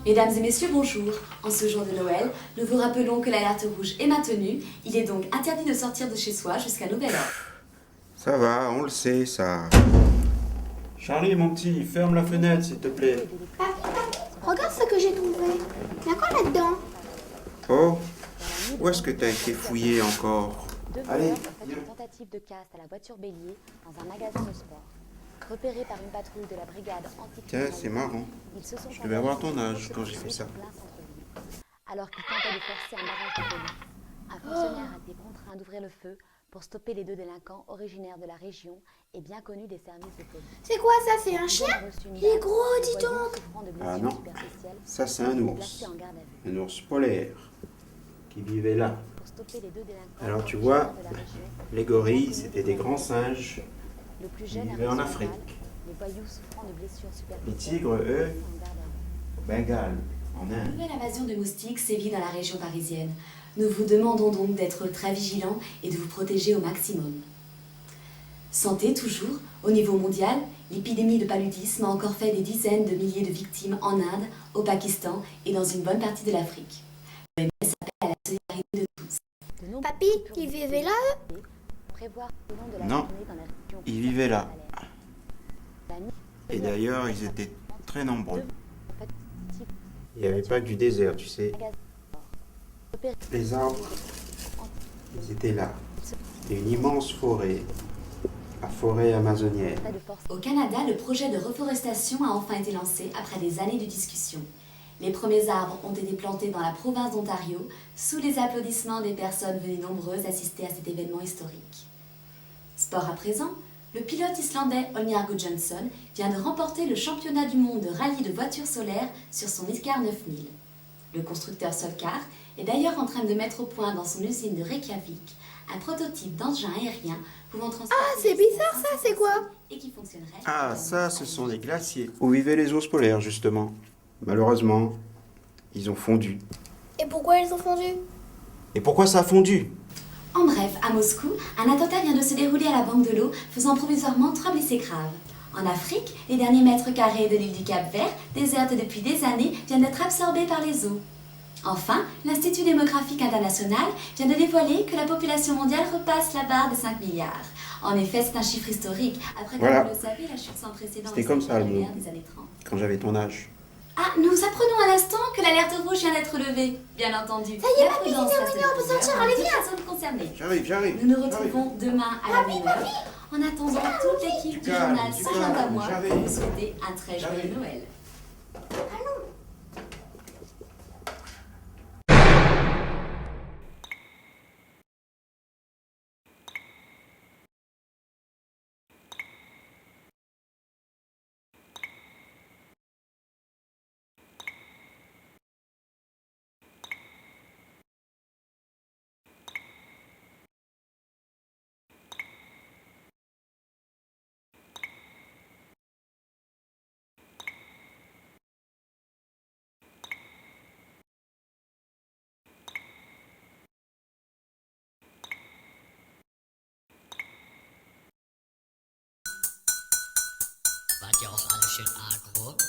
Mesdames et messieurs, bonjour. En ce jour de Noël, nous vous rappelons que l'alerte rouge est maintenue. Il est donc interdit de sortir de chez soi jusqu'à nouvel ordre. Ça va, on le sait, ça. Charlie, mon petit, ferme la fenêtre, s'il te plaît. Papi, regarde ce que j'ai trouvé. Il y a quoi là-dedans? Oh, où est-ce que t'as été fouillé encore? Allez, une tentative de casse à la voiture bélier dans un magasin de sport. Repérés par une patrouille de la brigade Tiens, c'est marrant. Je devais avoir ton âge quand j'ai fait ça. Alors qu'ils tentaient de forcer un barrage de police, un fonctionnaire a été contraint d'ouvrir le feu pour stopper les deux délinquants originaires de la région et bien connus des services de police. C'est quoi ça? C'est un chien? Il est gros, dis donc. Ah non, ça c'est un ours. Un ours polaire qui vivait là. Alors tu vois, les gorilles, c'était des grands singes. Ils vivaient en Afrique. Les tigres, eux, au Bengale, en Une Inde. nouvelle invasion de moustiques sévit dans la région parisienne. Nous vous demandons donc d'être très vigilants et de vous protéger au maximum. Santé toujours, au niveau mondial, l'épidémie de paludisme a encore fait des dizaines de milliers de victimes en Inde, au Pakistan et dans une bonne partie de l'Afrique. L'OMS appelle à la solidarité de tous. Papi, ils vivaient là, eux? Non, ils vivaient là. Et d'ailleurs, ils étaient très nombreux. Il n'y avait pas que du désert, tu sais. Les arbres, ils étaient là. C'était une immense forêt, la forêt amazonienne. Au Canada, le projet de reforestation a enfin été lancé après des années de discussions. Les premiers arbres ont été plantés dans la province d'Ontario, sous les applaudissements des personnes venues nombreuses assister à cet événement historique. Sport à présent, le pilote islandais Olnjargo Johnson vient de remporter le championnat du monde de rallye de voitures solaires sur son Icar 9000. Le constructeur Solcar est d'ailleurs en train de mettre au point dans son usine de Reykjavik un prototype d'engin aérien pouvant transporter... Ah, c'est bizarre ça, c'est quoi? Et qui fonctionnerait... Ah, ça, ce sont les glaciers. Où vivaient les ours polaires, justement. Malheureusement, ils ont fondu. Et pourquoi ils ont fondu? Et pourquoi ça a fondu? En bref, à Moscou, un attentat vient de se dérouler à la Banque de l'eau, faisant provisoirement 3 blessés graves. En Afrique, les derniers mètres carrés de l'île du Cap-Vert, déserte depuis des années, viennent d'être absorbés par les eaux. Enfin, l'Institut démographique international vient de dévoiler que la population mondiale repasse la barre des 5 milliards. En effet, c'est un chiffre historique. Après, Voilà. comme vous le savez, la chute sans précédent C'était comme ça, le monde. des années 30. Quand j'avais ton âge. Ah, nous apprenons à l'instant que l'alerte rouge vient d'être levée, bien entendu. Ça y est, La papi, prudence c'est reste terminé, on peut le sortir, meilleur allez, dans viens. toute la zone concernée. J'arrive. Nous nous retrouvons demain à la même heure. En attendant, toute l'équipe du calme, journal tu s'ajoute à calmes, moi j'arrive. pour vous souhaiter un très J'arrive. joyeux Noël. War ihr auch alle schön arg rot?